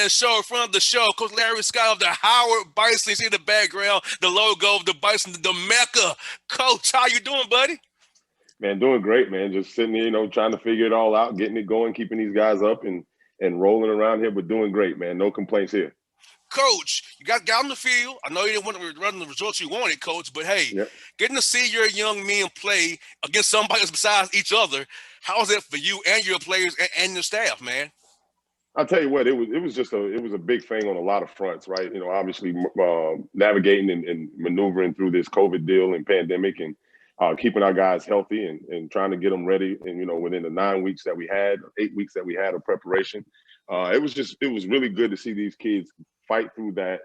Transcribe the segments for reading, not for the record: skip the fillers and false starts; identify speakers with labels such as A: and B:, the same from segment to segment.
A: Bossman Show in front of the show. Coach Larry Scott of the Howard Bison. You see in the background, the logo of the Bison, the Mecca. Coach, how you doing, buddy?
B: Man, doing great, man. Just sitting here, trying to figure it all out, getting it going, keeping these guys up and rolling around here, but doing great, man. No complaints here.
A: Coach, you got on the field. I know you didn't want to run the results you wanted, Coach, but hey,
B: Yep.
A: getting to see your young men play against somebody else besides each other, how is that for you and your players and your staff, man?
B: I'll tell you what, it was a big thing on a lot of fronts, right? Obviously navigating and maneuvering through this COVID deal and pandemic and keeping our guys healthy and trying to get them ready. And, within the 9 weeks that we had, 8 weeks that we had of preparation, it was really good to see these kids fight through that,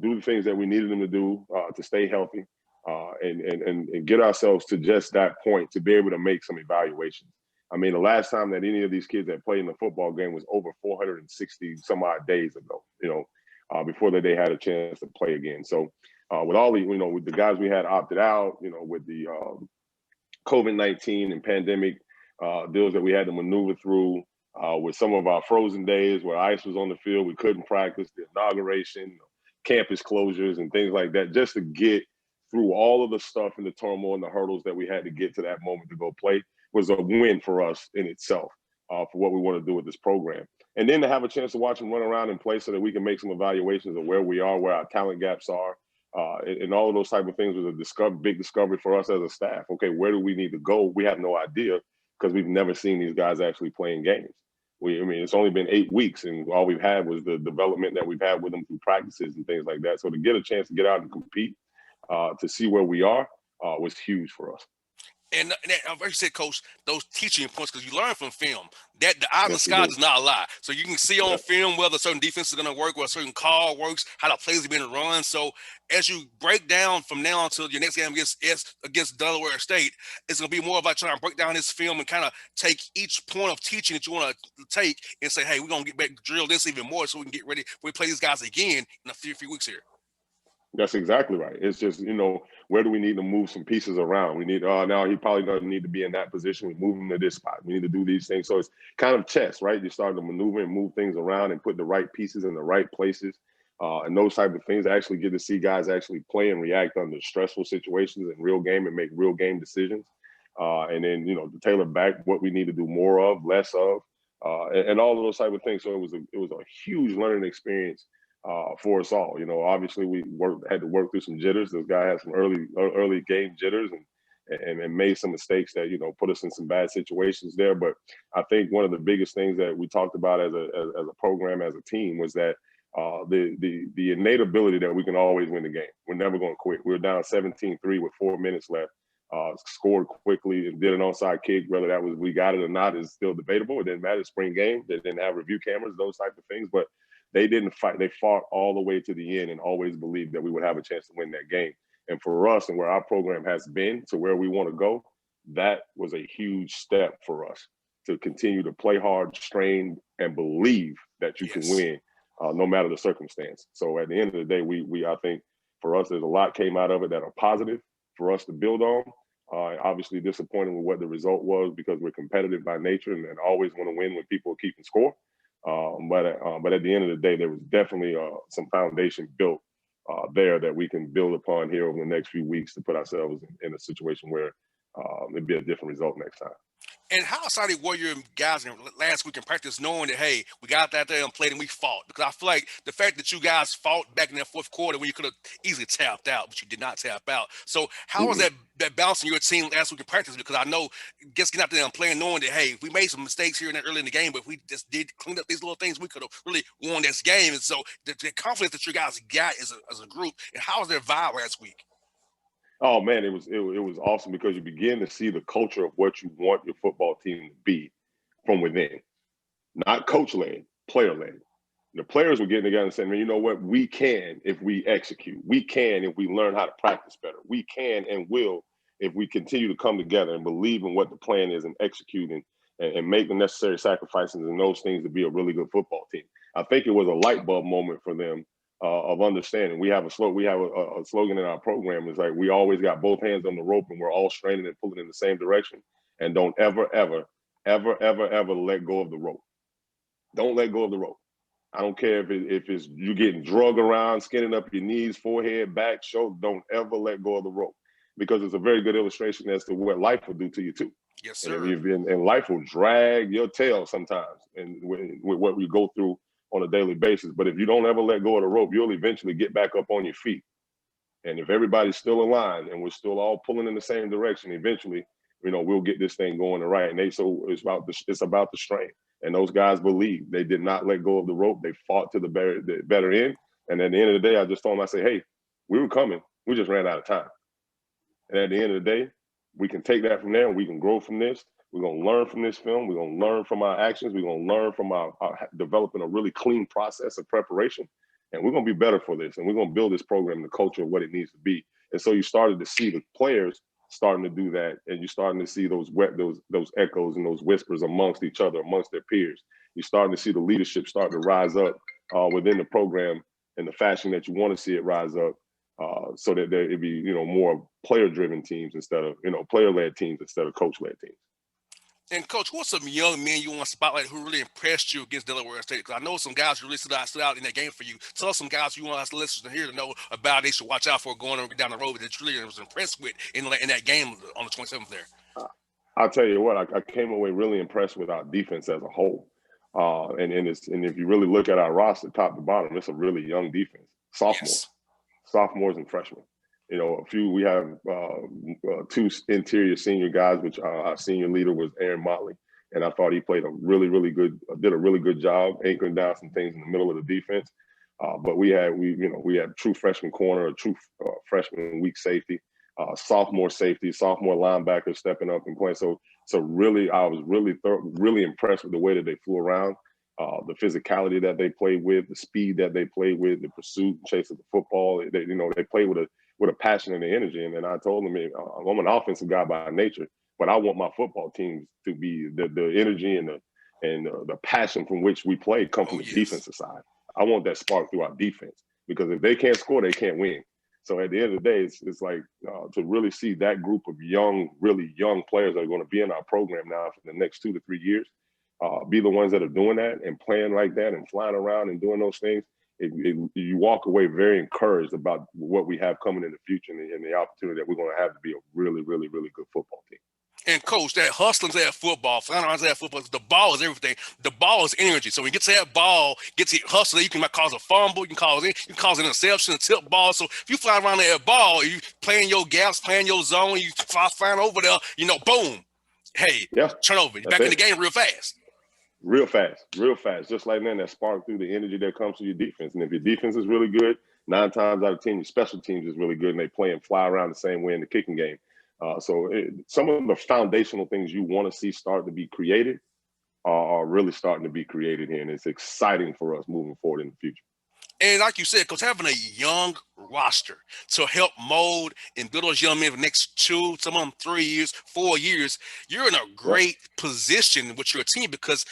B: do the things that we needed them to do to stay healthy and get ourselves to just that point to be able to make some evaluations. I mean, the last time that any of these kids had played in a football game was over 460 some odd days ago, before they had a chance to play again. So with all the, with the guys we had opted out, with the COVID-19 and pandemic deals that we had to maneuver through, with some of our frozen days where ice was on the field, we couldn't practice, the inauguration, campus closures and things like that, just to get through all of the stuff and the turmoil and the hurdles that we had to get to that moment to go play was a win for us in itself for what we want to do with this program. And then to have a chance to watch them run around and play so that we can make some evaluations of where we are, where our talent gaps are, and all of those type of things was a big discovery for us as a staff. Okay, where do we need to go? We have no idea because we've never seen these guys actually playing games. It's only been 8 weeks, and all we've had was the development that we've had with them through practices and things like that. So to get a chance to get out and compete, to see where we are, was huge for us.
A: And like you said, Coach, those teaching points, because you learn from film, that the eye of the
B: Yes, we
A: sky
B: do.
A: does not lie. So you can see on
B: Yep.
A: film whether certain defense is going to work, whether a certain call works, how the plays are being run. So as you break down from now until your next game against Delaware State, it's going to be more about trying to break down this film and kind of take each point of teaching that you want to take and say, hey, we're going to get back, drill this even more so we can get ready when we play these guys again in a few weeks here.
B: That's exactly right. It's just, where do we need to move some pieces around? We need, now he probably doesn't need to be in that position. We move him to this spot. We need to do these things. So it's kind of chess, right? You start to maneuver and move things around and put the right pieces in the right places. And those type of things, I actually get to see guys actually play and react under stressful situations in real game and make real game decisions. And then, to tailor back what we need to do more of, less of, and all of those type of things. So it was a huge learning experience for us all. Obviously we had to work through some jitters. Those guys had some early game jitters and made some mistakes that, put us in some bad situations there. But I think one of the biggest things that we talked about as a program, as a team, was that the innate ability that we can always win the game. We're never going to quit. We were down 17-3 with 4 minutes left. Scored quickly and did an onside kick. Whether that was we got it or not is still debatable. It didn't matter. Spring game. They didn't have review cameras, those type of things. But they didn't fight. They fought all the way to the end and always believed that we would have a chance to win that game. And for us and where our program has been to where we want to go, that was a huge step for us to continue to play hard, strain, and believe that you can win no matter the circumstance. So at the end of the day, we I think for us, there's a lot came out of it that are positive for us to build on. Obviously disappointed with what the result was because we're competitive by nature and always want to win when people are keeping score. But at the end of the day, there was definitely some foundation built there that we can build upon here over the next few weeks to put ourselves in a situation where it'd be a different result next time.
A: And how excited were your guys last week in practice knowing that, hey, we got out there and played and we fought? Because I feel like the fact that you guys fought back in that fourth quarter when you could have easily tapped out, but you did not tap out. So how was that balancing your team last week in practice? Because I know just getting out there and playing knowing that, hey, we made some mistakes here and there early in the game, but if we just did clean up these little things, we could have really won this game. And so the confidence that you guys got as a group, and how was their vibe last week?
B: Oh man, it was awesome because you begin to see the culture of what you want your football team to be from within, not coach led, player led. The players were getting together and saying, man, you know what? We can if we execute. We can if we learn how to practice better. We can and will if we continue to come together and believe in what the plan is and execute and make the necessary sacrifices and those things to be a really good football team. I think it was a light bulb moment for them of understanding. We have a slogan in our program. It's like we always got both hands on the rope and we're all straining and pulling in the same direction. And don't ever, ever, ever, ever, ever let go of the rope. Don't let go of the rope. I don't care if it's you getting drug around, skinning up your knees, forehead, back, shoulder. Don't ever let go of the rope, because it's a very good illustration as to what life will do to you too.
A: Yes,
B: And if
A: sir.
B: you've been, and life will drag your tail sometimes, and with what we go through on a daily basis. But if you don't ever let go of the rope, you'll eventually get back up on your feet. And if everybody's still aligned and we're still all pulling in the same direction, eventually, we'll get this thing going right. And it's about the strength. And those guys believe. They did not let go of the rope. They fought to the better end. And at the end of the day, I just told them, I say, hey, we were coming. We just ran out of time. And at the end of the day, we can take that from there and we can grow from this. We're going to learn from this film. We're going to learn from our actions. We're going to learn from our developing a really clean process of preparation. And we're going to be better for this. And we're going to build this program, the culture of what it needs to be. And so you started to see the players starting to do that. And you're starting to see those echoes and those whispers amongst each other, amongst their peers. You're starting to see the leadership start to rise up within the program in the fashion that you want to see it rise up. So that it'd be more player-driven teams instead of player-led teams instead of coach-led teams.
A: And coach, what's some young men you want to spotlight who really impressed you against Delaware State? Because I know some guys who really stood out in that game for you. Tell us some guys you want us to listen to here to know about they should watch out for going down the road that you really was impressed with in that game on the 27th there.
B: I'll tell you what, I came away really impressed with our defense as a whole. And if you really look at our roster top to bottom, it's a really young defense. Sophomores and freshmen. We have two interior senior guys, which our senior leader was Aaron Motley. And I thought he played did a really good job anchoring down some things in the middle of the defense. But we had true freshman corner, a true freshman weak safety, sophomore safety, sophomore linebacker stepping up and playing. So really, I was really impressed with the way that they flew around. The physicality that they played with, the speed that they played with, the pursuit and chase of the football. They played with a passion and an energy. And then I told them, I'm an offensive guy by nature, but I want my football teams to be the energy and the passion from which we play come from the defensive side. I want that spark through our defense, because if they can't score, they can't win. So at the end of the day, it's like to really see that group of really young players that are going to be in our program now for the next 2 to 3 years, be the ones that are doing that and playing like that and flying around and doing those things. You walk away very encouraged about what we have coming in the future and the opportunity that we're going to have to be a really, really, really good football team.
A: And coach, that hustling to that football, flying around to that football, the ball is everything. The ball is energy. So when you get to that ball, get to hustling, you can cause a fumble, you can cause an interception, a tip ball. So if you fly around that ball, you playing your gaps, playing your zone, you flying over there, boom. Hey, turnover. You're back in the game real fast.
B: Real fast. Just like that spark through the energy that comes to your defense. And if your defense is really good, 9 times out of 10, your special teams is really good, and they play and fly around the same way in the kicking game. Some of the foundational things you want to see start to be created are really starting to be created here, and it's exciting for us moving forward in the future.
A: And like you said, because having a young roster to help mold and build those young men for the next 2, some of them 3 years, 4 years, you're in a great position with your team, because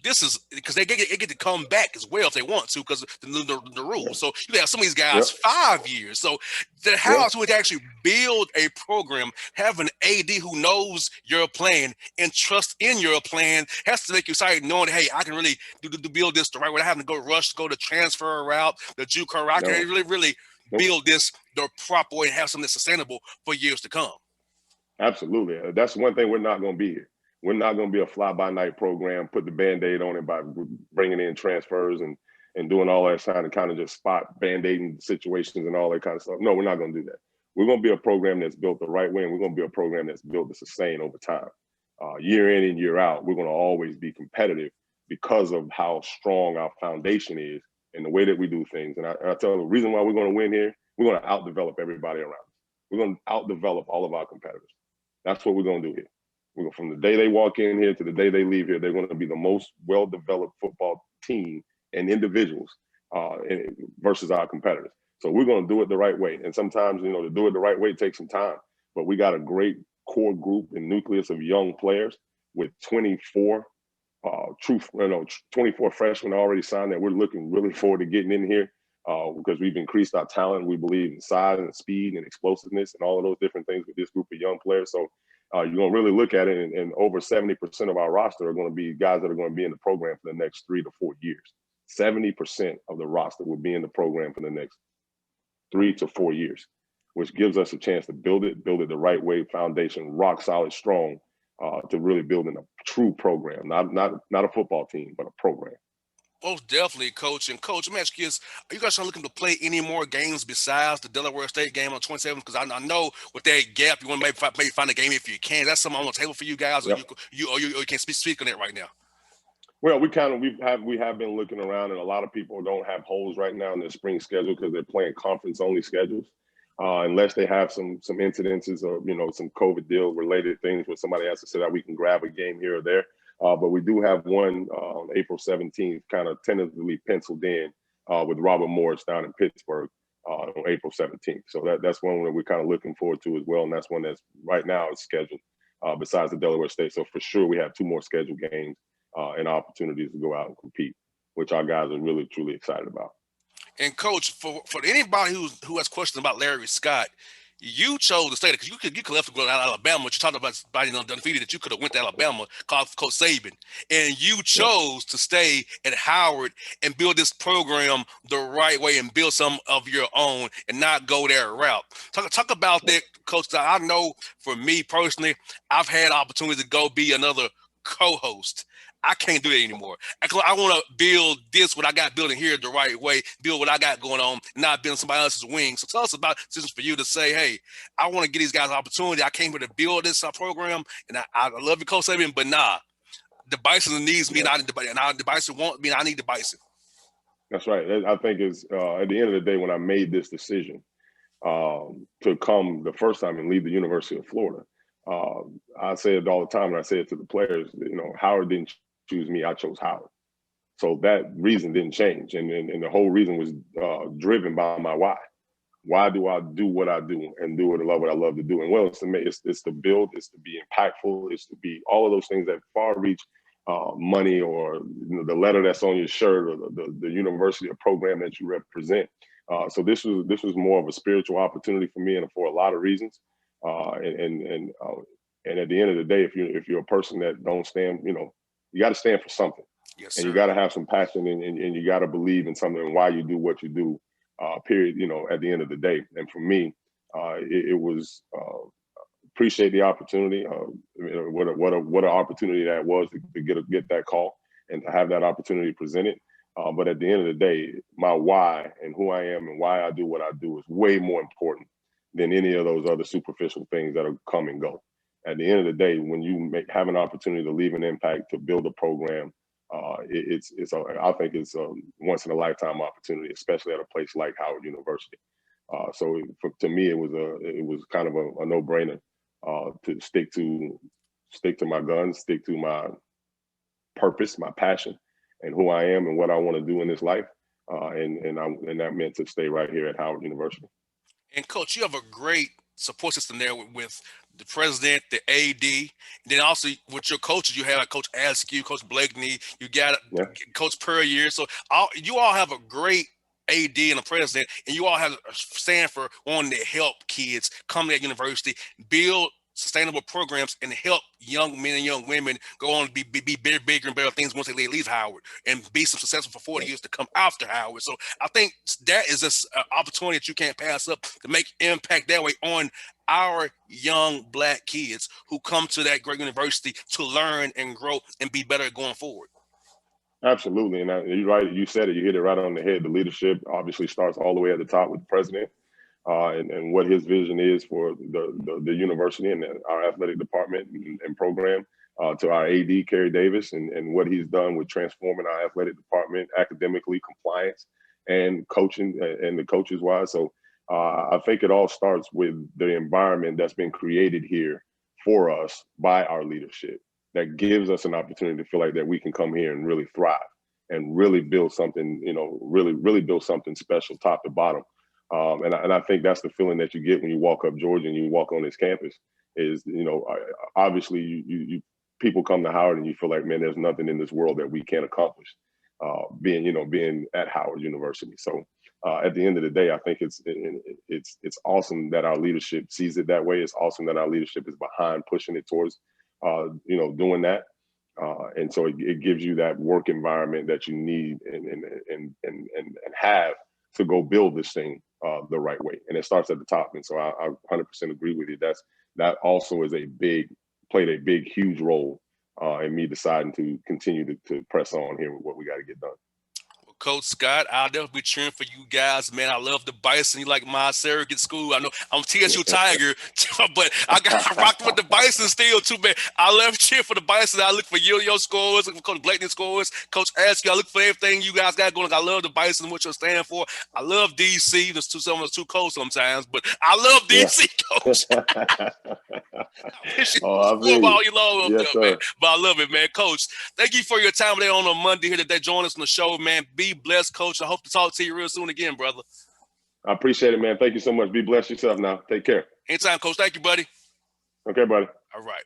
A: this is because they get to come back as well if they want to, because the rules. So you have some of these guys 5 years. So the house would actually build a program, have an AD who knows your plan and trust in your plan, has to make you excited knowing that, hey, I can really build this the right way. I haven't to go the transfer route, the JUCO route. I can really build this the proper way and have something that's sustainable for years to come.
B: Absolutely. That's one thing we're not going to be here. We're not going to be a fly-by-night program, put the Band-Aid on it by bringing in transfers and doing all that trying to kind of just spot Band-Aiding situations and all that kind of stuff. No, we're not going to do that. We're going to be a program that's built the right way, and we're going to be a program that's built to sustain over time. Year in and year out, we're going to always be competitive because of how strong our foundation is and the way that we do things. And I tell you, the reason why we're going to win here, we're going to outdevelop everybody around us. We're going to outdevelop all of our competitors. That's what we're going to do here. From the day they walk in here to the day they leave here, they're going to be the most well-developed football team and individuals versus our competitors. So we're going to do it the right way. And sometimes, to do it the right way takes some time. But we got a great core group and nucleus of young players with 24 24 freshmen already signed that we're looking really forward to getting in here because we've increased our talent. We believe in size and speed and explosiveness and all of those different things with this group of young players. So you're going to really look at it, and over 70% of our roster are going to be guys that are going to be in the program for the next 3 to 4 years. 70% of the roster will be in the program for the next 3 to 4 years, which gives us a chance to build it the right way, foundation, rock solid, strong, to really building a true program, not a football team, but a program.
A: Most definitely, Coach. And Coach, let me ask you this: are you guys looking to play any more games besides the Delaware State game on 27th? Because I know with that gap, you want to maybe find a game if you can. That's something on the table for you guys, or
B: Yep.
A: you can't speak on it right now.
B: Well, we have been looking around, and a lot of people don't have holes right now in their spring schedule because they're playing conference only schedules, unless they have some incidences or some COVID deal related things where somebody has to sit out. We can grab a game here or there, but we do have one on April 17th, kind of tentatively penciled in with Robert Morris down in Pittsburgh on April 17th. So that's one that we're kind of looking forward to as well, and that's one that's right now is scheduled besides the Delaware State. So for sure, we have two more scheduled games and opportunities to go out and compete, which our guys are really, truly excited about.
A: And Coach, for anybody who has questions about Larry Scott, you chose to stay there because you could left to go to Alabama. But you talked about somebody undefeated that you could have went to Alabama, called Coach Saban, and you
B: Yep.
A: chose to stay at Howard and build this program the right way and build some of your own and not go that route. Talk about
B: Yep.
A: that, Coach. I know for me personally, I've had opportunities to go be another co-host. I can't do that anymore. I want to build this, what I got building here the right way, build what I got going on, not build somebody else's wings. So tell us about decisions for you to say, hey, I want to get these guys an opportunity. I came here to build this program, and I love you, Coach Saban, but nah, the Bison needs me,
B: Yep.
A: and the Bison want me, and I need the Bison.
B: That's right. I think it's at the end of the day when I made this decision to come the first time and leave the University of Florida. I say it all the time, and I say it to the players. Howard didn't choose me; I chose Howard. So that reason didn't change, and the whole reason was driven by my why. Why do I do what I do and do what I love to do? And well, it's to build, it's to be impactful, it's to be all of those things that far reach money or the letter that's on your shirt or the university or program that you represent. So this was more of a spiritual opportunity for me, and for a lot of reasons. And at the end of the day, if you're a person that don't stand, you got to stand for something,
A: Yes,
B: and you
A: sir.
B: got to have some passion, and you got to believe in something and why you do what you do. Period. At the end of the day, and for me, it was appreciate the opportunity. What an opportunity that was to get that call and to have that opportunity presented. But at the end of the day, my why and who I am and why I do what I do is way more important than any of those other superficial things that are come and go. At the end of the day, when you have an opportunity to leave an impact, to build a program, I think it's a once in a lifetime opportunity, especially at a place like Howard University. To me, it was kind of a no brainer to stick to my guns, stick to my purpose, my passion, and who I am and what I want to do in this life. And that meant to stay right here at Howard University.
A: And Coach, you have a great support system there with the president, the AD, and then also with your coaches. You have like Coach Askew, Coach Blakeney. You got
B: Yeah,
A: Coach Puryear. So you all have a great AD and a president, and you all have a stand for wanting to help kids come to that university, build sustainable programs, and help young men and young women go on to be bigger and better things once they leave Howard and be successful for 40
B: yeah.
A: years to come after Howard. So I think that is just an opportunity that you can't pass up to make impact that way on our young black kids who come to that great university to learn and grow and be better going forward.
B: Absolutely. And you're right. You said it. You hit it right on the head. The leadership obviously starts all the way at the top with the president, and what his vision is for the university and our athletic department and program, to our AD, Kerry Davis, and what he's done with transforming our athletic department academically, compliance, and coaching, and the coaches wise. So I think it all starts with the environment that's been created here for us by our leadership that gives us an opportunity to feel like that we can come here and really thrive and really build something, really build something special top to bottom. And I think that's the feeling that you get when you walk up Georgia and you walk on this campus is, obviously you people come to Howard and you feel like, man, there's nothing in this world that we can't accomplish, being at Howard University. So at the end of the day, I think it's awesome that our leadership sees it that way. It's awesome that our leadership is behind pushing it towards, doing that. And so it gives you that work environment that you need and have to go build this thing the right way. And it starts at the top. And so I 100% agree with you. That also is played a big, huge role in me deciding to continue to press on here with what we got to get done.
A: Coach Scott, I'll definitely be cheering for you guys, man. I love the Bison. You like my surrogate school. I know I'm TSU Tiger, but I rocked with the Bison still too, man. I love cheering for the Bison. I look for your scores, look for Coach Blakeney scores, Coach Askew. I look for everything you guys got going. I love the Bison, what you're standing for. I love DC. Some of it's too cold sometimes, but I love DC, Coach. I wish it was all you long up
B: yes,
A: there, man.
B: sir.
A: But I love it, man. Coach, thank you for your time today on a Monday here today. Join us on the show, man. Be blessed, Coach. I hope to talk to you real soon again, brother.
B: I appreciate it, man. Thank you so much. Be blessed yourself now. Take care.
A: Anytime, Coach. Thank you, buddy.
B: Okay, buddy.
A: All right.